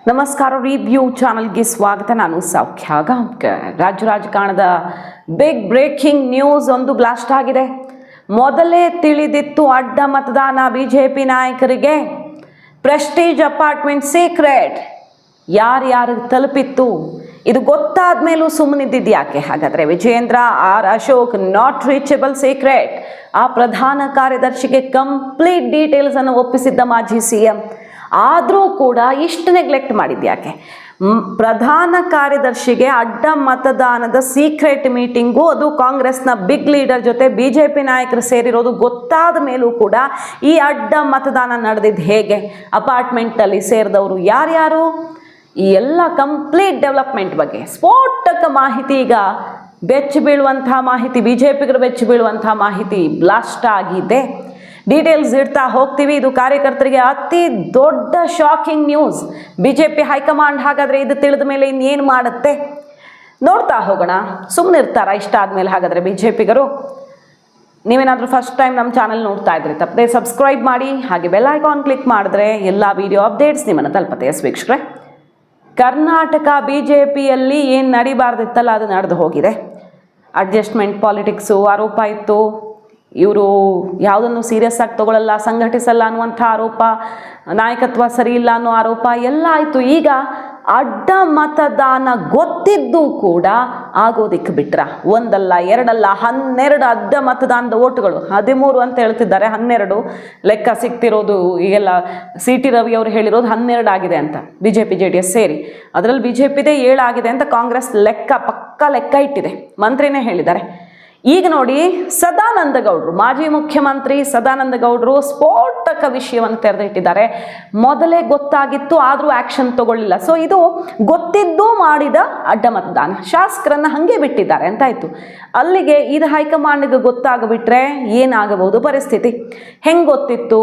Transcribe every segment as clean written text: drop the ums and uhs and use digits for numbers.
ನಮಸ್ಕಾರ. ರಿವ್ಯೂ ಚಾನಲ್ಗೆ ಸ್ವಾಗತ. ನಾನು ಸೌಖ್ಯ ಗಾಂವ್ಕರ್. ರಾಜ್ಯ ರಾಜಕಾರಣದ ಬಿಗ್ ಬ್ರೇಕಿಂಗ್ ನ್ಯೂಸ್ ಒಂದು ಬ್ಲಾಸ್ಟ್ ಆಗಿದೆ. ಮೊದಲೇ ತಿಳಿದಿತ್ತು ಅಡ್ಡ ಮತದಾನ ಬಿಜೆಪಿ ನಾಯಕರಿಗೆ. ಪ್ರೆಸ್ಟೀಜ್ ಅಪಾರ್ಟ್ಮೆಂಟ್ ಸೀಕ್ರೆಟ್ ಯಾರ್ಯಾರಿಗೆ ತಲುಪಿತ್ತು ಇದು ಗೊತ್ತಾದ ಮೇಲೂ ಸುಮ್ಮನಿದ್ದಿದ್ದು ಯಾಕೆ? ಹಾಗಾದರೆ Vijendra R Ashok not reachable secret. ಆ ಪ್ರಧಾನ ಕಾರ್ಯದರ್ಶಿಗೆ ಕಂಪ್ಲೀಟ್ ಡೀಟೇಲ್ಸನ್ನು ಒಪ್ಪಿಸಿದ್ದ ಮಾಜಿ ಸಿಎಂ. ಆದರೂ ಕೂಡ ಇಷ್ಟು ನೆಗ್ಲೆಕ್ಟ್ ಮಾಡಿದ್ಯಾಕೆ? ಪ್ರಧಾನ ಕಾರ್ಯದರ್ಶಿಗೆ ಅಡ್ಡ ಮತದಾನದ ಸೀಕ್ರೆಟ್ ಮೀಟಿಂಗು, ಅದು ಕಾಂಗ್ರೆಸ್ನ ಬಿಗ್ ಲೀಡರ್ ಜೊತೆ ಬಿಜೆಪಿ ನಾಯಕರು ಸೇರಿರೋದು ಗೊತ್ತಾದ ಮೇಲೂ ಕೂಡ ಈ ಅಡ್ಡ ಮತದಾನ ನಡೆದಿದ್ದು ಹೇಗೆ? ಅಪಾರ್ಟ್ಮೆಂಟಲ್ಲಿ ಸೇರಿದವರು ಯಾರ್ಯಾರು? ಈ ಎಲ್ಲ ಕಂಪ್ಲೀಟ್ ಡೆವಲಪ್ಮೆಂಟ್ ಬಗ್ಗೆ ಸ್ಫೋಟಕ ಮಾಹಿತಿ, ಈಗ ಬೆಚ್ಚಿ ಬೀಳುವಂಥ ಮಾಹಿತಿ, ಬಿಜೆಪಿಗರು ಬೆಚ್ಚಿ ಬೀಳುವಂಥ ಮಾಹಿತಿ ಬ್ಲಾಸ್ಟ್ ಆಗಿದೆ. ಡೀಟೇಲ್ಸ್ ಇಡ್ತಾ ಹೋಗ್ತೀವಿ. ಇದು ಕಾರ್ಯಕರ್ತರಿಗೆ ಅತಿ ದೊಡ್ಡ ಶಾಕಿಂಗ್ ನ್ಯೂಸ್. ಬಿಜೆಪಿ ಹೈಕಮಾಂಡ್ ಹಾಗಾದರೆ ಇದು ತಿಳಿದ ಮೇಲೆ ಇನ್ನೇನು ಮಾಡುತ್ತೆ ನೋಡ್ತಾ ಹೋಗೋಣ. ಸುಮ್ಮನೆ ಇರ್ತಾರಾ ಇಷ್ಟ ಆದಮೇಲೆ? ಹಾಗಾದರೆ ಬಿಜೆಪಿಗರು, ನೀವೇನಾದರೂ ಫಸ್ಟ್ ಟೈಮ್ ನಮ್ಮ ಚಾನಲ್ ನೋಡ್ತಾ ಇದ್ರಿ ತಪ್ಪದೆ ಸಬ್ಸ್ಕ್ರೈಬ್ ಮಾಡಿ, ಹಾಗೆ ಬೆಲ್ ಐಕಾನ್ ಕ್ಲಿಕ್ ಮಾಡಿದ್ರೆ ಎಲ್ಲ ವಿಡಿಯೋ ಅಪ್ಡೇಟ್ಸ್ ನಿಮ್ಮನ್ನು ತಲುಪತ್ತೆ. ವೀಕ್ಷಕರೇ, ಕರ್ನಾಟಕ ಬಿಜೆಪಿಯಲ್ಲಿ ಏನು ನಡಿಬಾರ್ದಿತ್ತಲ್ಲ ಅದು ನಡೆದು ಹೋಗಿದೆ. ಅಡ್ಜಸ್ಟ್ಮೆಂಟ್ ಪಾಲಿಟಿಕ್ಸು ಆರೋಪ ಇತ್ತು. ಇವರು ಯಾವುದನ್ನು ಸೀರಿಯಸ್ ಆಗಿ ತಗೊಳ್ಳಲ್ಲ, ಸಂಘಟಿಸಲ್ಲ ಅನ್ನುವಂಥ ಆರೋಪ, ನಾಯಕತ್ವ ಸರಿ ಇಲ್ಲ ಅನ್ನೋ ಆರೋಪ ಎಲ್ಲ ಆಯಿತು. ಈಗ ಅಡ್ಡ ಮತದಾನ ಗೊತ್ತಿದ್ದು ಕೂಡ ಆಗೋದಿಕ್ಕೆ ಬಿಟ್ರ? ಒಂದಲ್ಲ ಎರಡಲ್ಲ 12 ಅಡ್ಡ ಮತದಾನದ ಓಟುಗಳು, 13 ಅಂತ ಹೇಳ್ತಿದ್ದಾರೆ, 12 ಲೆಕ್ಕ ಸಿಗ್ತಿರೋದು. ಈಗೆಲ್ಲ ಸಿ.ಟಿ. ರವಿ ಅವರು ಹೇಳಿರೋದು 12 ಆಗಿದೆ ಅಂತ, BJP JDS ಸೇರಿ. ಅದರಲ್ಲಿ BJPದೇ 7 ಆಗಿದೆ ಅಂತ ಕಾಂಗ್ರೆಸ್ ಪಕ್ಕ ಲೆಕ್ಕ ಇಟ್ಟಿದೆ. ಮಂತ್ರಿನೇ ಹೇಳಿದ್ದಾರೆ. ಈಗ ನೋಡಿ, ಸದಾನಂದ ಗೌಡರು, ಮಾಜಿ ಮುಖ್ಯಮಂತ್ರಿ ಸದಾನಂದ ಗೌಡರು ಸ್ಫೋಟಕ ವಿಷಯವನ್ನು ತೆರೆದಿಟ್ಟಿದ್ದಾರೆ. ಮೊದಲೇ ಗೊತ್ತಾಗಿತ್ತು, ಆದರೂ ಆ್ಯಕ್ಷನ್ ತಗೊಳ್ಳಿಲ್ಲ. ಸೊ ಇದು ಗೊತ್ತಿದ್ದು ಮಾಡಿದ ಅಡ್ಡ ಮತದಾನ, ಶಾಸಕರನ್ನು ಹಾಗೆ ಬಿಟ್ಟಿದ್ದಾರೆ ಅಂತಾಯಿತು. ಅಲ್ಲಿಗೆ ಇದು ಹೈಕಮಾಂಡ್ಗೆ ಗೊತ್ತಾಗ್ಬಿಟ್ರೆ ಏನಾಗಬಹುದು ಪರಿಸ್ಥಿತಿ? ಹೆಂಗೆ ಗೊತ್ತಿತ್ತು?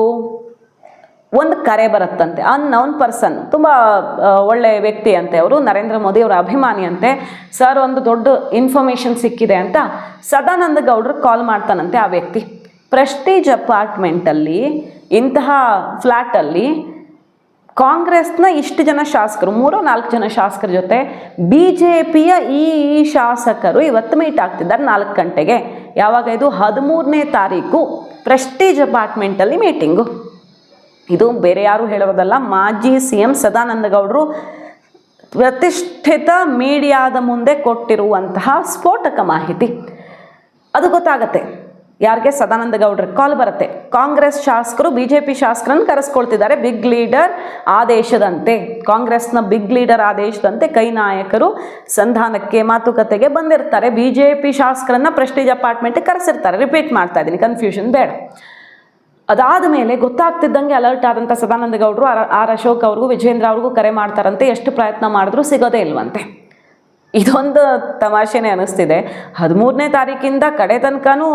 ಒಂದು ಕರೆ ಬರುತ್ತಂತೆ, ಅನ್ನೌನ್ ಪರ್ಸನ್, ತುಂಬ ಒಳ್ಳೆಯ ವ್ಯಕ್ತಿ ಅಂತೆ, ಅವರು ನರೇಂದ್ರ ಮೋದಿ ಅವರ ಅಭಿಮಾನಿ ಅಂತೆ. ಸರ್, ಒಂದು ದೊಡ್ಡ ಇನ್ಫಾರ್ಮೇಷನ್ ಸಿಕ್ಕಿದೆ ಅಂತ ಸದಾನಂದ ಗೌಡರು ಕಾಲ್ ಮಾಡ್ತಾನಂತೆ. ಆ ವ್ಯಕ್ತಿ ಪ್ರೆಸ್ಟೀಜ್ ಅಪಾರ್ಟ್ಮೆಂಟಲ್ಲಿ, ಇಂತಹ ಫ್ಲ್ಯಾಟಲ್ಲಿ ಕಾಂಗ್ರೆಸ್ನ ಇಷ್ಟು ಜನ ಶಾಸಕರು, 3-4 ಜನ ಶಾಸಕರ ಜೊತೆ BJPಯ ಈ ಶಾಸಕರು ಇವತ್ತು ಮೀಟ್ ಆಗ್ತಿದ್ದಾರೆ 4 ಗಂಟೆಗೆ. ಯಾವಾಗ ಇದು? 13ನೇ ತಾರೀಕು ಪ್ರೆಸ್ಟೀಜ್ ಅಪಾರ್ಟ್ಮೆಂಟಲ್ಲಿ ಮೀಟಿಂಗು. ಇದು ಬೇರೆ ಯಾರು ಹೇಳೋದಲ್ಲ, ಮಾಜಿ CM ಸದಾನಂದ ಗೌಡರು ಪ್ರತಿಷ್ಠಿತ ಮೀಡಿಯಾದ ಮುಂದೆ ಕೊಟ್ಟಿರುವಂತಹ ಸ್ಫೋಟಕ ಮಾಹಿತಿ. ಅದು ಗೊತ್ತಾಗತ್ತೆ ಯಾರಿಗೆ? ಸದಾನಂದ ಗೌಡ್ರಿಗೆ ಕಾಲ್ ಬರುತ್ತೆ. ಕಾಂಗ್ರೆಸ್ ಶಾಸಕರು BJP ಶಾಸಕರನ್ನು ಕರೆಸ್ಕೊಳ್ತಿದ್ದಾರೆ. ಬಿಗ್ ಲೀಡರ್ ಆದೇಶದಂತೆ, ಕಾಂಗ್ರೆಸ್ನ ಬಿಗ್ ಲೀಡರ್ ಆದೇಶದಂತೆ ಕೈ ನಾಯಕರು ಸಂಧಾನಕ್ಕೆ, ಮಾತುಕತೆಗೆ ಬಂದಿರ್ತಾರೆ. BJP ಶಾಸಕರನ್ನು ಪ್ರೆಸ್ಟೀಜ್ ಅಪಾರ್ಟ್ಮೆಂಟ್ಗೆ ಕರೆಸಿರ್ತಾರೆ. ರಿಪೀಟ್ ಮಾಡ್ತಾ ಇದ್ದೀನಿ, ಕನ್ಫ್ಯೂಷನ್ ಬೇಡ. ಅದಾದ ಮೇಲೆ ಗೊತ್ತಾಗ್ತಿದ್ದಂಗೆ ಅಲರ್ಟ್ ಆದಂಥ ಸದಾನಂದ ಗೌಡರು ಆರ್ ಅಶೋಕ್ ಅವ್ರಿಗೂ ವಿಜೇಂದ್ರ ಅವ್ರಿಗೂ ಕರೆ ಮಾಡ್ತಾರಂತೆ. ಎಷ್ಟು ಪ್ರಯತ್ನ ಮಾಡಿದ್ರೂ ಸಿಗೋದೇ ಇಲ್ವಂತೆ. ಇದೊಂದು ತಮಾಷೆನೇ ಅನ್ನಿಸ್ತಿದೆ. 13ನೇ ತಾರೀಕಿಂದ ಕಡೆ ತನಕನೂ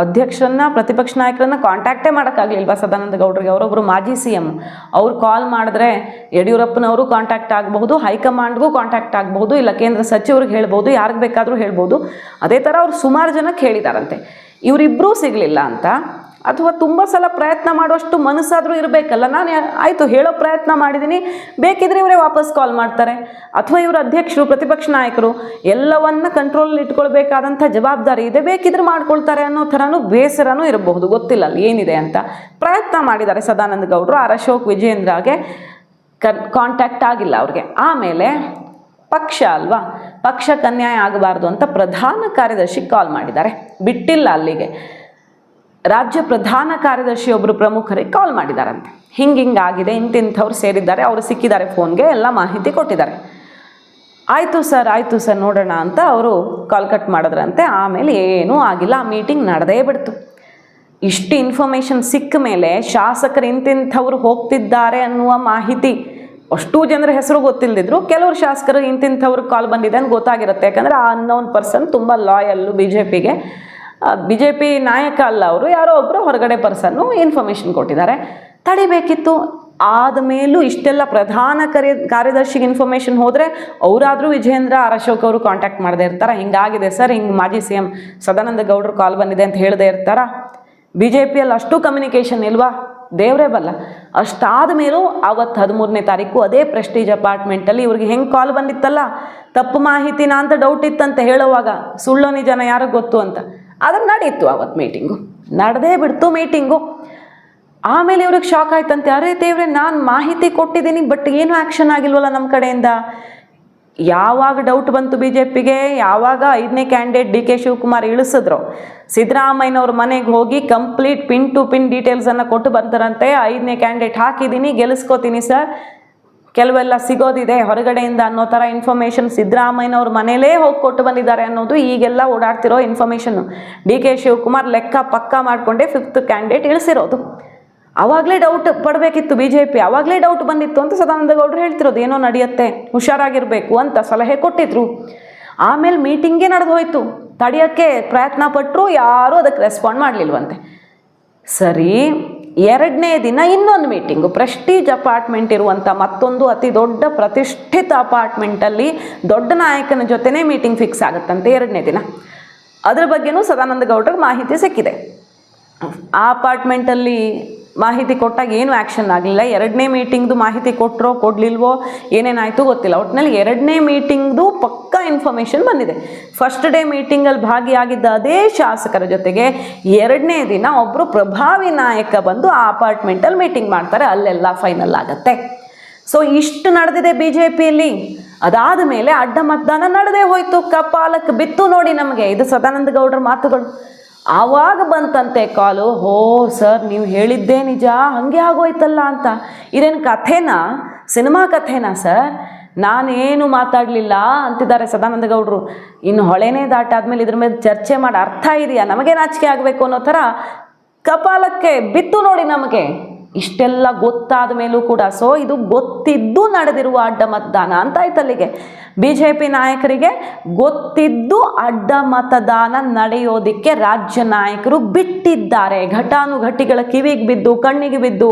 ಅಧ್ಯಕ್ಷರನ್ನ, ಪ್ರತಿಪಕ್ಷ ನಾಯಕರನ್ನ ಕಾಂಟ್ಯಾಕ್ಟೇ ಮಾಡೋಕ್ಕಾಗಲಿಲ್ವಾ ಸದಾನಂದ ಗೌಡರಿಗೆ? ಅವರೊಬ್ಬರು ಮಾಜಿ CM, ಅವ್ರು ಕಾಲ್ ಮಾಡಿದ್ರೆ ಯಡಿಯೂರಪ್ಪನವರು ಕಾಂಟ್ಯಾಕ್ಟ್ ಆಗಬಹುದು, ಹೈಕಮಾಂಡ್ಗೂ ಕಾಂಟ್ಯಾಕ್ಟ್ ಆಗಬಹುದು, ಇಲ್ಲ ಕೇಂದ್ರ ಸಚಿವರಿಗೆ ಹೇಳ್ಬೋದು, ಯಾರಿಗೆ ಬೇಕಾದರೂ ಹೇಳ್ಬೋದು. ಅದೇ ಥರ ಅವ್ರು ಸುಮಾರು ಜನಕ್ಕೆ ಹೇಳಿದಾರಂತೆ. ಇವರಿಬ್ಬರೂ ಸಿಗಲಿಲ್ಲ ಅಂತ, ಅಥವಾ ತುಂಬ ಸಲ ಪ್ರಯತ್ನ ಮಾಡುವಷ್ಟು ಮನಸ್ಸಾದರೂ ಇರಬೇಕಲ್ಲ. ನಾನು ಆಯಿತು ಹೇಳೋ ಪ್ರಯತ್ನ ಮಾಡಿದ್ದೀನಿ, ಬೇಕಿದ್ರೆ ಇವರೇ ವಾಪಸ್ ಕಾಲ್ ಮಾಡ್ತಾರೆ. ಅಥವಾ ಇವರು ಅಧ್ಯಕ್ಷರು, ಪ್ರತಿಪಕ್ಷ ನಾಯಕರು, ಎಲ್ಲವನ್ನ ಕಂಟ್ರೋಲಲ್ಲಿ ಇಟ್ಕೊಳ್ಬೇಕಾದಂಥ ಜವಾಬ್ದಾರಿ ಇದೆ, ಬೇಕಿದ್ರೆ ಮಾಡ್ಕೊಳ್ತಾರೆ ಅನ್ನೋ ಥರನೂ ಬೇಸರನೂ ಇರಬಹುದು. ಗೊತ್ತಿಲ್ಲ ಅಲ್ಲಿ ಏನಿದೆ ಅಂತ. ಪ್ರಯತ್ನ ಮಾಡಿದ್ದಾರೆ ಸದಾನಂದ ಗೌಡರು. ಆರ್ ಅಶೋಕ್ ವಿಜೇಂದ್ರಗೆ ಕಾಂಟ್ಯಾಕ್ಟ್ ಆಗಿಲ್ಲ ಅವ್ರಿಗೆ. ಆಮೇಲೆ ಪಕ್ಷ ಅಲ್ವಾ, ಪಕ್ಷಕ್ಕೆ ಅನ್ಯಾಯ ಆಗಬಾರ್ದು ಅಂತ ಪ್ರಧಾನ ಕಾರ್ಯದರ್ಶಿ ಕಾಲ್ ಮಾಡಿದ್ದಾರೆ. ಬಿಟ್ಟಿಲ್ಲ ಅಲ್ಲಿಗೆ, ರಾಜ್ಯ ಪ್ರಧಾನ ಕಾರ್ಯದರ್ಶಿ ಒಬ್ಬರು ಪ್ರಮುಖರಿಗೆ ಕಾಲ್ ಮಾಡಿದಾರಂತೆ. ಹಿಂಗಾಗಿದೆ, ಇಂತಿಂಥವ್ರು ಸೇರಿದ್ದಾರೆ, ಅವರು ಸಿಕ್ಕಿದ್ದಾರೆ ಫೋನ್ಗೆ, ಎಲ್ಲ ಮಾಹಿತಿ ಕೊಟ್ಟಿದ್ದಾರೆ. ಆಯಿತು ಸರ್ ನೋಡೋಣ ಅಂತ ಅವರು ಕಾಲ್ ಕಟ್ ಮಾಡಿದ್ರಂತೆ. ಆಮೇಲೆ ಏನೂ ಆಗಿಲ್ಲ, ಆ ಮೀಟಿಂಗ್ ನಡೆದೇ ಬಿಡ್ತು. ಇಷ್ಟು ಇನ್ಫಾರ್ಮೇಷನ್ ಸಿಕ್ಕ ಮೇಲೆ ಶಾಸಕರು ಇಂತಿಂಥವ್ರು ಹೋಗ್ತಿದ್ದಾರೆ ಅನ್ನುವ ಮಾಹಿತಿ, ಅಷ್ಟೂ ಜನರ ಹೆಸರು ಗೊತ್ತಿಲ್ಲದಿದ್ರು ಕೆಲವರು ಶಾಸಕರು ಇಂತಿಂಥವ್ರಿಗೆ ಕಾಲ್ ಬಂದಿದೆ ಅಂತ ಗೊತ್ತಾಗಿರುತ್ತೆ. ಯಾಕಂದರೆ ಆ ಅನ್ನೌನ್ ಪರ್ಸನ್ ತುಂಬ ಲಾಯಲ್ಲು BJPಗೆ. BJP ನಾಯಕ ಅಲ್ಲ ಅವರು, ಯಾರೋ ಒಬ್ಬರು ಹೊರಗಡೆ ಪರ್ಸನ್ನು ಇನ್ಫಾರ್ಮೇಷನ್ ಕೊಟ್ಟಿದ್ದಾರೆ. ತಡಿಬೇಕಿತ್ತು. ಆದಮೇಲೂ ಇಷ್ಟೆಲ್ಲ ಪ್ರಧಾನ ಕಾರ್ಯದರ್ಶಿಗೆ ಇನ್ಫಾರ್ಮೇಷನ್ ಹೋದರೆ ಅವರಾದರೂ ವಿಜೇಂದ್ರ ಆರ್ ಅಶೋಕ್ ಅವರು ಕಾಂಟ್ಯಾಕ್ಟ್ ಮಾಡದೇ ಇರ್ತಾರ? ಹಿಂಗಾಗಿದೆ ಸರ್, ಹಿಂಗೆ ಮಾಜಿ CM ಸದಾನಂದ ಗೌಡರು ಕಾಲ್ ಬಂದಿದೆ ಅಂತ ಹೇಳದೇ ಇರ್ತಾರ? BJPಯಲ್ಲಿ ಅಷ್ಟು ಕಮ್ಯುನಿಕೇಷನ್ ಇಲ್ವಾ? ದೇವರೇ ಬಲ್ಲ. ಅಷ್ಟಾದ ಮೇಲೂ ಅವತ್ತು 13ನೇ ತಾರೀಕು ಅದೇ ಪ್ರೆಸ್ಟೀಜ್ ಅಪಾರ್ಟ್ಮೆಂಟಲ್ಲಿ ಇವ್ರಿಗೆ ಹೆಂಗೆ ಕಾಲ್ ಬಂದಿತ್ತಲ್ಲ, ತಪ್ಪು ಮಾಹಿತಿನ ಅಂತ ಡೌಟ್ ಇತ್ತಂತ ಹೇಳುವಾಗ ಸುಳ್ಳೋ ನಿಜನ ಯಾರಿಗೆ ಗೊತ್ತು ಅಂತ. ಆದರೆ ನಡೀತು ಅವತ್ತು ಮೀಟಿಂಗು, ನಡೆದೇ ಬಿಡ್ತು ಮೀಟಿಂಗು. ಆಮೇಲೆ ಇವ್ರಿಗೆ ಶಾಕ್ ಆಯ್ತಂತೆ, ಅರೇ ದೇವ್ರೆ ನಾನು ಮಾಹಿತಿ ಕೊಟ್ಟಿದ್ದೀನಿ ಬಟ್ ಏನೂ ಆ್ಯಕ್ಷನ್ ಆಗಿಲ್ವಲ್ಲ ನಮ್ಮ ಕಡೆಯಿಂದ. ಯಾವಾಗ ಡೌಟ್ ಬಂತು BJPಗೆ, ಯಾವಾಗ 5ನೇ ಕ್ಯಾಂಡಿಡೇಟ್ DK ಶಿವಕುಮಾರ್ ಇಳಿಸಿದ್ರು, ಸಿದ್ದರಾಮಯ್ಯನವ್ರ ಮನೆಗೆ ಹೋಗಿ ಕಂಪ್ಲೀಟ್ ಪಿನ್ ಟು ಪಿನ್ ಡೀಟೇಲ್ಸನ್ನು ಕೊಟ್ಟು ಬರ್ತಾರಂತೆ. 5ನೇ ಕ್ಯಾಂಡಿಡೇಟ್ ಹಾಕಿದ್ದೀನಿ, ಗೆಲ್ಲಿಸ್ಕೋತೀನಿ ಸರ್, ಕೆಲವೆಲ್ಲ ಸಿಗೋದಿದೆ ಹೊರಗಡೆಯಿಂದ ಅನ್ನೋ ಥರ ಇನ್ಫಾರ್ಮೇಷನ್ ಸಿದ್ದರಾಮಯ್ಯನವ್ರ ಮನೇಲೇ ಹೋಗಿ ಕೊಟ್ಟು ಬಂದಿದ್ದಾರೆ ಅನ್ನೋದು ಈಗೆಲ್ಲ ಓಡಾಡ್ತಿರೋ ಇನ್ಫಾರ್ಮೇಷನ್ನು. DK ಶಿವಕುಮಾರ್ ಲೆಕ್ಕ ಪಕ್ಕ ಮಾಡಿಕೊಂಡೇ 5th ಕ್ಯಾಂಡಿಡೇಟ್ ಇಳಿಸಿರೋದು. ಆವಾಗಲೇ ಡೌಟ್ ಪಡಬೇಕಿತ್ತು BJP, ಆವಾಗಲೇ ಡೌಟ್ ಬಂದಿತ್ತು ಅಂತ ಸದಾನಂದ ಗೌಡರು ಹೇಳ್ತಿರೋದು. ಏನೋ ನಡೆಯುತ್ತೆ, ಹುಷಾರಾಗಿರಬೇಕು ಅಂತ ಸಲಹೆ ಕೊಟ್ಟಿದ್ರು. ಆಮೇಲೆ ಮೀಟಿಂಗೇ ನಡೆದು ಹೋಯಿತು, ತಡೆಯೋಕ್ಕೆ ಪ್ರಯತ್ನ ಪಟ್ಟರು, ಯಾರೂ ಅದಕ್ಕೆ ರೆಸ್ಪಾಂಡ್ ಮಾಡಲಿಲ್ವಂತೆ. ಸರಿ, 2ನೇ ದಿನ ಇನ್ನೊಂದು ಮೀಟಿಂಗು, ಪ್ರೆಸ್ಟೀಜ್ ಅಪಾರ್ಟ್ಮೆಂಟ್ ಇರುವಂಥ ಮತ್ತೊಂದು ಅತಿ ದೊಡ್ಡ ಪ್ರತಿಷ್ಠಿತ ಅಪಾರ್ಟ್ಮೆಂಟಲ್ಲಿ ದೊಡ್ಡ ನಾಯಕನ ಜೊತೆನೇ ಮೀಟಿಂಗ್ ಫಿಕ್ಸ್ ಆಗುತ್ತಂತೆ 2ನೇ ದಿನ. ಅದ್ರ ಬಗ್ಗೆನೂ ಸದಾನಂದ ಗೌಡರಿಗೆ ಮಾಹಿತಿ ಸಿಕ್ಕಿದೆ. ಆ ಅಪಾರ್ಟ್ಮೆಂಟಲ್ಲಿ ಮಾಹಿತಿ ಕೊಟ್ಟಾಗ ಏನು ಆ್ಯಕ್ಷನ್ ಆಗಲಿಲ್ಲ. 2ನೇ ಮೀಟಿಂಗ್ದು ಮಾಹಿತಿ ಕೊಟ್ಟರೋ ಕೊಡಲಿಲ್ವೋ ಏನೇನಾಯಿತು ಗೊತ್ತಿಲ್ಲ. ಒಟ್ಟಿನಲ್ಲಿ 2ನೇ ಮೀಟಿಂಗ್ದು ಪಕ್ಕಾ ಇನ್ಫಾರ್ಮೇಷನ್ ಬಂದಿದೆ. ಫಸ್ಟ್ ಡೇ ಮೀಟಿಂಗಲ್ಲಿ ಭಾಗಿಯಾಗಿದ್ದ ಅದೇ ಶಾಸಕರ ಜೊತೆಗೆ 2ನೇ ದಿನ ಒಬ್ಬರು ಪ್ರಭಾವಿ ನಾಯಕ ಬಂದು ಆ ಅಪಾರ್ಟ್ಮೆಂಟಲ್ಲಿ ಮೀಟಿಂಗ್ ಮಾಡ್ತಾರೆ, ಅಲ್ಲೆಲ್ಲ ಫೈನಲ್ ಆಗುತ್ತೆ. ಸೊ ಇಷ್ಟು ನಡೆದಿದೆ BJPಯಲ್ಲಿ. ಅದಾದ ಮೇಲೆ ಅಡ್ಡ ಮತದಾನ ನಡೆದೇ ಹೋಯಿತು, ಕಪಾಲಕ್ಕೆ ಬಿತ್ತು ನೋಡಿ ನಮಗೆ. ಇದು ಸದಾನಂದ ಗೌಡರ ಮಾತುಗಳು. ಆವಾಗ ಬಂತಂತೆ ಕಾಲು, ಹೋ ಸರ್ ನೀವು ಹೇಳಿದ್ದೇ ನಿಜ, ಹಾಗೆ ಆಗೋಯ್ತಲ್ಲ ಅಂತ. ಇದೇನು ಕಥೆನಾ, ಸಿನಿಮಾ ಕಥೆನಾ ಸರ್? ನಾನೇನು ಮಾತಾಡಲಿಲ್ಲ ಅಂತಿದ್ದಾರೆ ಸದಾನಂದ ಗೌಡರು. ಇನ್ನು ಹೊಳೆನೇ ದಾಟಾದ್ಮೇಲೆ ಇದ್ರ ಮೇಲೆ ಚರ್ಚೆ ಮಾಡಿ ಅರ್ಥ ಇದೆಯಾ, ನಮಗೆ ನಾಚಿಕೆ ಆಗಬೇಕು ಅನ್ನೋ ಥರ ಕಪಾಲಕ್ಕೆ ಬಿತ್ತು ನೋಡಿ ನಮಗೆ. ಇಷ್ಟೆಲ್ಲ ಗೊತ್ತಾದ ಮೇಲೂ ಕೂಡ. ಸೊ ಇದು ಗೊತ್ತಿದ್ದು ನಡೆದಿರುವ ಅಡ್ಡ ಮತದಾನ ಅಂತ ಆಯ್ತಲ್ಲಿಗೆ. BJP ನಾಯಕರಿಗೆ ಗೊತ್ತಿದ್ದು ಅಡ್ಡ ಮತದಾನ ನಡೆಯೋದಿಕ್ಕೆ ರಾಜ್ಯ ನಾಯಕರು ಬಿಟ್ಟಿದ್ದಾರೆ. ಘಟಾನುಘಟಿಗಳ ಕಿವಿಗೆ ಬಿದ್ದು ಕಣ್ಣಿಗೆ ಬಿದ್ದು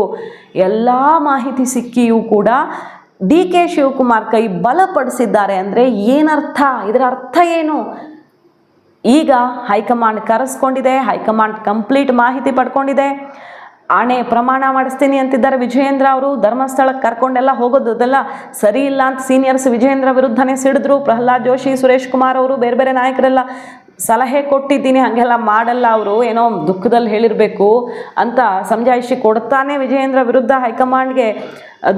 ಎಲ್ಲ ಮಾಹಿತಿ ಸಿಕ್ಕಿಯೂ ಕೂಡ DK ಶಿವಕುಮಾರ್ ಕೈ ಬಲಪಡಿಸಿದ್ದಾರೆ ಅಂದರೆ ಏನರ್ಥ? ಇದರ ಅರ್ಥ ಏನು? ಈಗ ಹೈಕಮಾಂಡ್ ಕರೆಸ್ಕೊಂಡಿದೆ, ಹೈಕಮಾಂಡ್ ಕಂಪ್ಲೀಟ್ ಮಾಹಿತಿ ಪಡ್ಕೊಂಡಿದೆ. ಆಣೆ ಪ್ರಮಾಣ ಮಾಡಿಸ್ತೀನಿ ಅಂತಿದ್ದಾರೆ ವಿಜಯೇಂದ್ರ ಅವರು. ಧರ್ಮಸ್ಥಳಕ್ಕೆ ಕರ್ಕೊಂಡೆಲ್ಲ ಹೋಗೋದು ಅದೆಲ್ಲ ಸರಿ ಇಲ್ಲ ಅಂತ ಸೀನಿಯರ್ಸ್ ವಿಜಯೇಂದ್ರ ವಿರುದ್ಧನೇ ಸಿಡಿದ್ರು. ಪ್ರಹ್ಲಾದ್ ಜೋಶಿ, ಸುರೇಶ್ ಕುಮಾರ್ ಅವರು, ಬೇರೆ ಬೇರೆ ನಾಯಕರೆಲ್ಲ ಸಲಹೆ ಕೊಟ್ಟಿದ್ದೀನಿ, ಹಾಗೆಲ್ಲ ಮಾಡಲ್ಲ ಅವರು, ಏನೋ ದುಃಖದಲ್ಲಿ ಹೇಳಿರಬೇಕು ಅಂತ ಸಮಜಾಯಿಷಿ ಕೊಡ್ತಾನೆ ವಿಜಯೇಂದ್ರ ವಿರುದ್ಧ ಹೈಕಮಾಂಡ್ಗೆ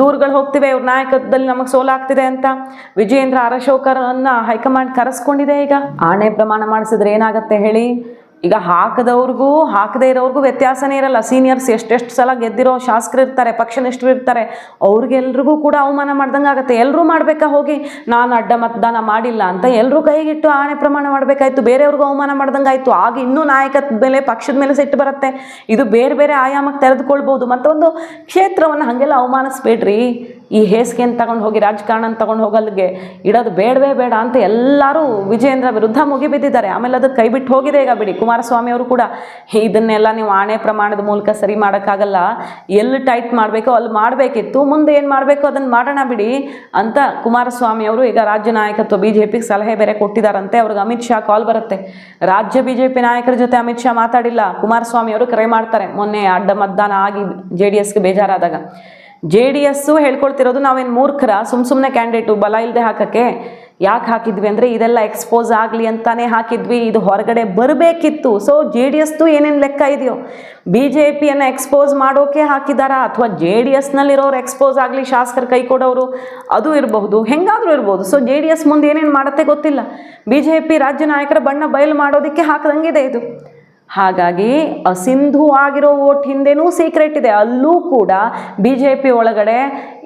ದೂರುಗಳು ಹೋಗ್ತಿವೆ, ಇವ್ರ ನಾಯಕತ್ವದಲ್ಲಿ ನಮಗೆ ಸೋಲಾಗ್ತಿದೆ ಅಂತ. ವಿಜಯೇಂದ್ರ ಅರಶೋಕರನ್ನ ಹೈಕಮಾಂಡ್ ಕರೆಸ್ಕೊಂಡಿದೆ. ಈಗ ಆಣೆ ಪ್ರಮಾಣ ಮಾಡಿಸಿದ್ರೆ ಏನಾಗುತ್ತೆ ಹೇಳಿ? ಈಗ ಹಾಕದವ್ರಿಗೂ ಹಾಕದೇ ಇರೋರ್ಗೂ ವ್ಯತ್ಯಾಸನೇ ಇರಲ್ಲ. ಸೀನಿಯರ್ಸ್ ಎಷ್ಟೆಷ್ಟು ಸಲ ಗೆದ್ದಿರೋ ಶಾಸಕರು ಇರ್ತಾರೆ, ಪಕ್ಷನಿಷ್ಠರು ಇರ್ತಾರೆ, ಅವ್ರಿಗೆಲ್ರಿಗೂ ಕೂಡ ಅವಮಾನ ಮಾಡ್ದಂಗೆ ಆಗುತ್ತೆ. ಎಲ್ಲರೂ ಮಾಡಬೇಕಾ ಹೋಗಿ ನಾನು ಅಡ್ಡ ಮತದಾನ ಮಾಡಿಲ್ಲ ಅಂತ ಎಲ್ಲರೂ ಕೈಗಿಟ್ಟು ಆಣೆ ಪ್ರಮಾಣ ಮಾಡಬೇಕಾಯ್ತು, ಬೇರೆಯವ್ರಿಗೂ ಅವಮಾನ ಮಾಡ್ದಂಗೆ ಆಯಿತು. ಆಗ ಇನ್ನೂ ನಾಯಕತ್ವದ ಮೇಲೆ ಪಕ್ಷದ ಮೇಲೆ ಸಿಟ್ಟು ಬರುತ್ತೆ. ಇದು ಬೇರೆ ಬೇರೆ ಆಯಾಮಕ್ಕೆ ತೆರೆದುಕೊಳ್ಬೋದು. ಮತ್ತೊಂದು ಕ್ಷೇತ್ರವನ್ನು ಹಾಗೆಲ್ಲ ಅವಮಾನಿಸ್ಬೇಡ್ರಿ. ಈ ಹೇಸಿಗೆಯನ್ನು ತಗೊಂಡು ಹೋಗಿ ರಾಜಕಾರಣ ತಗೊಂಡು ಹೋಗಲ್ಗೆ ಇಡೋದು ಬೇಡವೇ ಬೇಡ ಅಂತ ಎಲ್ಲರೂ ವಿಜಯೇಂದ್ರ ವಿರುದ್ಧ ಮುಗಿಬಿದ್ದಿದ್ದಾರೆ. ಆಮೇಲೆ ಅದು ಕೈ ಬಿಟ್ಟು ಹೋಗಿದೆ ಈಗ ಬಿಡಿ. ಕುಮಾರಸ್ವಾಮಿ ಅವರು ಕೂಡ ಇದನ್ನೆಲ್ಲ ನೀವು ಆಣೆ ಪ್ರಮಾಣದ ಮೂಲಕ ಸರಿ ಮಾಡೋಕ್ಕಾಗಲ್ಲ, ಎಲ್ಲಿ ಟೈಟ್ ಮಾಡಬೇಕೋ ಅಲ್ಲಿ ಮಾಡಬೇಕಿತ್ತು, ಮುಂದೆ ಏನು ಮಾಡಬೇಕು ಅದನ್ನು ಮಾಡೋಣ ಬಿಡಿ ಅಂತ ಕುಮಾರಸ್ವಾಮಿ ಅವರು ಈಗ ರಾಜ್ಯ ನಾಯಕತ್ವ BJPಗೆ ಸಲಹೆ ಬೇರೆ ಕೊಟ್ಟಿದ್ದಾರಂತೆ. ಅವ್ರಿಗೆ ಅಮಿತ್ ಶಾ ಕಾಲ್ ಬರುತ್ತೆ. ರಾಜ್ಯ BJP ನಾಯಕರ ಜೊತೆ ಅಮಿತ್ ಶಾ ಮಾತಾಡಿಲ್ಲ, ಕುಮಾರಸ್ವಾಮಿ ಅವರು ಕರೆ ಮಾಡ್ತಾರೆ. ಮೊನ್ನೆ ಅಡ್ಡ ಮತದಾನ ಆಗಿ JDSಗೆ ಬೇಜಾರಾದಾಗ JDS ಹೇಳ್ಕೊಳ್ತಿರೋದು ನಾವೇನು ಮೂರ್ಖರ, ಸುಮ್ಮನೆ ಕ್ಯಾಂಡಿಡೇಟು ಬಲ ಇಲ್ಲದೆ ಹಾಕೋಕ್ಕೆ. ಯಾಕೆ ಹಾಕಿದ್ವಿ ಅಂದರೆ ಇದೆಲ್ಲ ಎಕ್ಸ್ಪೋಸ್ ಆಗಲಿ ಅಂತಾನೆ ಹಾಕಿದ್ವಿ, ಇದು ಹೊರಗಡೆ ಬರಬೇಕಿತ್ತು. ಸೊ JDSದು ಏನೇನು ಲೆಕ್ಕ ಇದೆಯೋ BJPಯನ್ನು ಎಕ್ಸ್ಪೋಸ್ ಮಾಡೋಕೆ ಹಾಕಿದಾರಾ, ಅಥವಾ JDSನಲ್ಲಿರೋರು ಎಕ್ಸ್ಪೋಸ್ ಆಗಲಿ ಶಾಸಕರು ಕೈ ಕೊಡೋರು ಅದು ಇರಬಹುದು, ಹೆಂಗಾದರೂ ಇರ್ಬೋದು. ಸೊ JDS ಮುಂದೆ ಏನೇನು ಮಾಡುತ್ತೆ ಗೊತ್ತಿಲ್ಲ. BJP ರಾಜ್ಯ ನಾಯಕರ ಬಣ್ಣ ಬಯಲು ಮಾಡೋದಕ್ಕೆ ಹಾಕದಂಗಿದೆ ಇದು. ಹಾಗಾಗಿ ಅಸಿಂಧು ಆಗಿರೋ ವೋಟ್ ಹಿಂದೆನೂ ಸೀಕ್ರೆಟ್ ಇದೆ. ಅಲ್ಲೂ ಕೂಡ BJP ಒಳಗಡೆ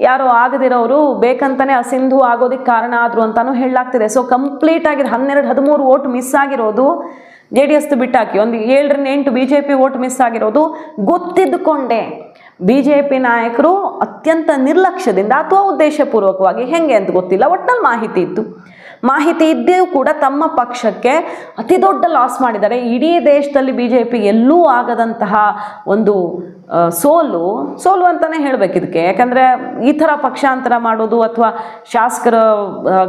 ಯಾರೋ ಆಗದಿರೋರು ಬೇಕಂತಾನೆ ಅಸಿಂಧು ಆಗೋದಕ್ಕೆ ಕಾರಣ ಆದರು ಅಂತಲೂ ಹೇಳಲಾಗ್ತಿದೆ. ಸೊ ಕಂಪ್ಲೀಟ್ ಆಗಿ 12-13 ವೋಟ್ ಮಿಸ್ ಆಗಿರೋದು JDS ಬಿಟ್ಟಾಕಿ, ಒಂದು 7-8 BJP ವೋಟ್ ಮಿಸ್ ಆಗಿರೋದು ಗೊತ್ತಿದ್ದುಕೊಂಡೆ BJP ನಾಯಕರು ಅತ್ಯಂತ ನಿರ್ಲಕ್ಷ್ಯದಿಂದ ಅಥವಾ ಉದ್ದೇಶಪೂರ್ವಕವಾಗಿ ಹೆಂಗೆ ಅಂತ ಗೊತ್ತಿಲ್ಲ, ಒಟ್ಟಲ್ಲಿ ಮಾಹಿತಿ ಇತ್ತು. ಮಾಹಿತಿ ಇದ್ದೂ ಕೂಡ ತಮ್ಮ ಪಕ್ಷಕ್ಕೆ ಅತಿ ದೊಡ್ಡ ಲಾಸ್ ಮಾಡಿದ್ದಾರೆ. ಇಡೀ ದೇಶದಲ್ಲಿ BJP ಎಲ್ಲೂ ಆಗದಂತಹ ಒಂದು ಸೋಲು ಅಂತಲೇ ಹೇಳಬೇಕು ಇದಕ್ಕೆ. ಯಾಕಂದರೆ ಈ ಥರ ಪಕ್ಷಾಂತರ ಮಾಡೋದು ಅಥವಾ ಶಾಸಕರ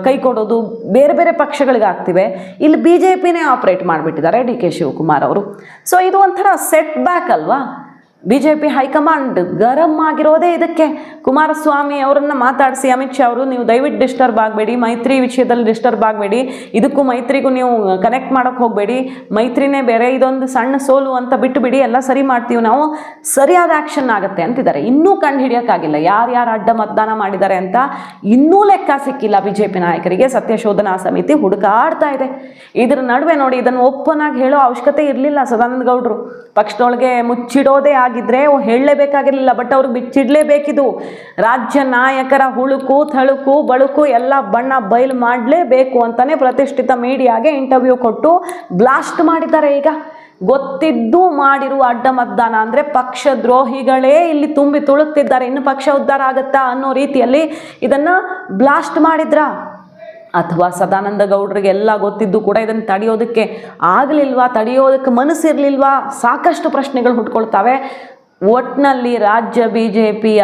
ಕೈ ಕೊಡೋದು ಬೇರೆ ಬೇರೆ ಪಕ್ಷಗಳಿಗೆ ಆಗ್ತಿವೆ. ಇಲ್ಲಿ BJPನೇ ಆಪ್ರೇಟ್ ಮಾಡಿಬಿಟ್ಟಿದ್ದಾರೆ DK ಶಿವಕುಮಾರ್ ಅವರು. ಸೊ ಇದು ಒಂಥರ ಸೆಟ್ ಬ್ಯಾಕ್ ಅಲ್ವಾ? BJP ಹೈಕಮಾಂಡ್ ಗರಂ ಆಗಿರೋದೇ ಇದಕ್ಕೆ. ಕುಮಾರಸ್ವಾಮಿ ಅವರನ್ನ ಮಾತಾಡಿಸಿ ಅಮಿತ್ ಶಾ ಅವರು, ನೀವು ದಯವಿಟ್ಟು ಡಿಸ್ಟರ್ಬ್ ಆಗಬೇಡಿ, ಮೈತ್ರಿ ವಿಷಯದಲ್ಲಿ ಡಿಸ್ಟರ್ಬ್ ಆಗಬೇಡಿ, ಇದಕ್ಕೂ ಮೈತ್ರಿಗೂ ನೀವು ಕನೆಕ್ಟ್ ಮಾಡೋಕ್ಕೆ ಹೋಗಬೇಡಿ, ಮೈತ್ರಿನೇ ಬೇರೆ, ಇದೊಂದು ಸಣ್ಣ ಸೋಲು ಅಂತ ಬಿಟ್ಟುಬಿಡಿ, ಎಲ್ಲ ಸರಿ ಮಾಡ್ತೀವಿ ನಾವು, ಸರಿಯಾದ ಆ್ಯಕ್ಷನ್ ಆಗುತ್ತೆ ಅಂತಿದ್ದಾರೆ. ಇನ್ನೂ ಕಂಡು ಹಿಡಿಯೋಕ್ಕಾಗಿಲ್ಲ ಯಾರ್ಯಾರು ಅಡ್ಡ ಮತದಾನ ಮಾಡಿದ್ದಾರೆ ಅಂತ, ಇನ್ನೂ ಲೆಕ್ಕ ಸಿಕ್ಕಿಲ್ಲ BJP ನಾಯಕರಿಗೆ. ಸತ್ಯಶೋಧನಾ ಸಮಿತಿ ಹುಡುಕಾಡ್ತಾ ಇದೆ. ಇದರ ನಡುವೆ ನೋಡಿ, ಇದನ್ನು ಓಪನ್ ಆಗಿ ಹೇಳೋ ಅವಶ್ಯಕತೆ ಇರಲಿಲ್ಲ ಸದಾನಂದ ಗೌಡರು. ಪಕ್ಷದೊಳಗೆ ಮುಚ್ಚಿಡೋದೇ ಆಗಿದ್ರೆ ಹೇಳಲೇಬೇಕಾಗಿರಲಿಲ್ಲ, ಬಟ್ ಅವ್ರಿಗೆ ಬಿಚ್ಚಿಡಲೇಬೇಕಿದು. ರಾಜ್ಯ ನಾಯಕರ ಹುಳುಕು ಥಳುಕು ಬಳುಕು ಎಲ್ಲ ಬಣ್ಣ ಬಯಲು ಮಾಡಲೇಬೇಕು ಅಂತಾನೆ ಪ್ರತಿಷ್ಠಿತ ಮೀಡಿಯಾಗೆ ಇಂಟರ್ವ್ಯೂ ಕೊಟ್ಟು ಬ್ಲಾಸ್ಟ್ ಮಾಡಿದ್ದಾರೆ. ಈಗ ಗೊತ್ತಿದ್ದು ಮಾಡಿರುವ ಅಡ್ಡ ಮತದಾನ ಅಂದರೆ ಪಕ್ಷ ದ್ರೋಹಿಗಳೇ ಇಲ್ಲಿ ತುಂಬಿ ತುಳುಕ್ತಿದ್ದಾರೆ. ಇನ್ನು ಪಕ್ಷ ಉದ್ಧಾರ ಆಗುತ್ತಾ ಅನ್ನೋ ರೀತಿಯಲ್ಲಿ ಇದನ್ನು ಬ್ಲಾಸ್ಟ್ ಮಾಡಿದ್ರ, ಅಥವಾ ಸದಾನಂದ ಗೌಡರಿಗೆ ಎಲ್ಲ ಗೊತ್ತಿದ್ದು ಕೂಡ ಇದನ್ನು ತಡೆಯೋದಕ್ಕೆ ಆಗಲಿಲ್ವಾ, ತಡೆಯೋದಕ್ಕೆ ಮನಸ್ಸಿರಲಿಲ್ವಾ? ಸಾಕಷ್ಟು ಪ್ರಶ್ನೆಗಳು ಹುಟ್ಕೊಳ್ತವೆ. ಒಟ್ಟಿನಲ್ಲಿ ರಾಜ್ಯ BJPಯ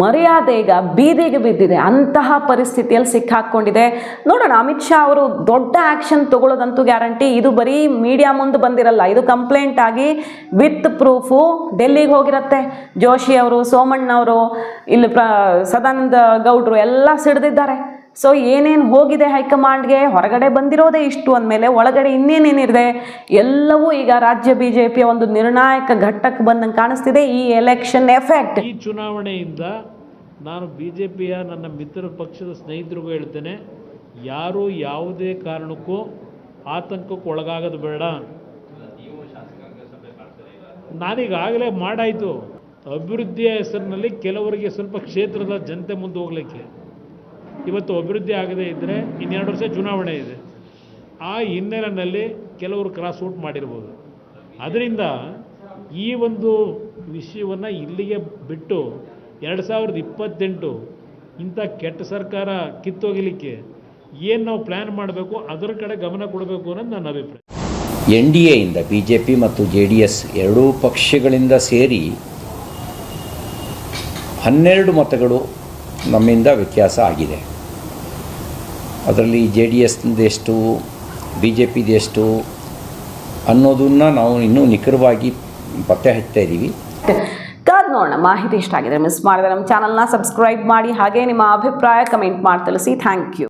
ಮರ್ಯಾದೆ ಈಗ ಬೀದಿಗೆ ಬಿದ್ದಿದೆ. ಅಂತಹ ಪರಿಸ್ಥಿತಿಯಲ್ಲಿ ಸಿಕ್ಕಾಕ್ಕೊಂಡಿದೆ. ನೋಡೋಣ, ಅಮಿತ್ ಶಾ ಅವರು ದೊಡ್ಡ ಆ್ಯಕ್ಷನ್ ತಗೊಳ್ಳೋದಂತೂ ಗ್ಯಾರಂಟಿ. ಇದು ಬರೀ ಮೀಡಿಯಾ ಮುಂದೆ ಬಂದಿರಲ್ಲ, ಇದು ಕಂಪ್ಲೇಂಟ್ ಆಗಿ ವಿತ್ ಪ್ರೂಫು ಡೆಲ್ಲಿಗೆ ಹೋಗಿರತ್ತೆ. ಜೋಶಿ ಅವರು, ಸೋಮಣ್ಣ ಅವರು, ಇಲ್ಲಿ ಸದಾನಂದ ಗೌಡರು ಎಲ್ಲ ಸಿಡಿದಿದ್ದಾರೆ. ಸೊ ಏನೇನು ಹೋಗಿದೆ ಹೈಕಮಾಂಡ್ಗೆ, ಹೊರಗಡೆ ಬಂದಿರೋದೇ ಇಷ್ಟು ಅಂದಮೇಲೆ ಒಳಗಡೆ ಇನ್ನೇನೇನಿದೆ ಎಲ್ಲವೂ ಈಗ ರಾಜ್ಯ BJPಯ ಒಂದು ನಿರ್ಣಾಯಕ ಘಟ್ಟಕ್ಕೆ ಬಂದಂಗೆ ಕಾಣಿಸ್ತಿದೆ. ಈ ಎಲೆಕ್ಷನ್ ಎಫೆಕ್ಟ್, ಈ ಚುನಾವಣೆಯಿಂದ ನಾನು BJPಯ ನನ್ನ ಮಿತ್ರ ಪಕ್ಷದ ಸ್ನೇಹಿತರಿಗೂ ಹೇಳ್ತೇನೆ, ಯಾರೂ ಯಾವುದೇ ಕಾರಣಕ್ಕೂ ಆತಂಕಕ್ಕೆ ಒಳಗಾಗೋದು ಬೇಡ. ನಾನೀಗಾಗಲೇ ಮಾಡಾಯಿತು. ಅಭಿವೃದ್ಧಿಯ ಹೆಸರಿನಲ್ಲಿ ಕೆಲವರಿಗೆ ಸ್ವಲ್ಪ ಕ್ಷೇತ್ರದ ಜನತೆ ಮುಂದೆ ಹೋಗಲಿಕ್ಕೆ, ಇವತ್ತು ಅಭಿವೃದ್ಧಿ ಆಗದೇ ಇದ್ದರೆ 2 ವರ್ಷ ಚುನಾವಣೆ ಇದೆ. ಆ ಹಿನ್ನೆಲೆಯಲ್ಲಿ ಕೆಲವರು ಕ್ರಾಸ್ ಔಟ್ ಮಾಡಿರ್ಬೋದು. ಅದರಿಂದ ಈ ಒಂದು ವಿಷಯವನ್ನು ಇಲ್ಲಿಗೆ ಬಿಟ್ಟು 2028 ಇಂಥ ಕೆಟ್ಟ ಸರ್ಕಾರ ಕಿತ್ತೋಗಲಿಕ್ಕೆ ಏನು ನಾವು ಪ್ಲ್ಯಾನ್ ಮಾಡಬೇಕು ಅದರ ಕಡೆ ಗಮನ ಕೊಡಬೇಕು ಅನ್ನೋದು ನನ್ನ ಅಭಿಪ್ರಾಯ. NDAಯಿಂದ BJP ಮತ್ತು JDS ಎರಡೂ ಪಕ್ಷಗಳಿಂದ ಸೇರಿ 12 ಮತಗಳು ನಮ್ಮಿಂದ ವ್ಯತ್ಯಾಸ ಆಗಿದೆ. ಅದರಲ್ಲಿ JDSದೆಷ್ಟು BJPದೆಷ್ಟು ಅನ್ನೋದನ್ನು ನಾವು ಇನ್ನೂ ನಿಖರವಾಗಿ ಪತ್ತೆ ಹಚ್ತಾ ಇದ್ದೀವಿ. ಕಾದ್ ನೋಡೋಣ. ಮಾಹಿತಿ ಇಷ್ಟ ಆಗಿದೆ ಮಿಸ್ ಮಾಡಿದ್ರೆ ನಮ್ಮ ಚಾನಲ್ನ ಸಬ್ಸ್ಕ್ರೈಬ್ ಮಾಡಿ, ಹಾಗೆ ನಿಮ್ಮ ಅಭಿಪ್ರಾಯ ಕಮೆಂಟ್ ಮಾಡಿ ತಿಳಿಸಿ. Thank you.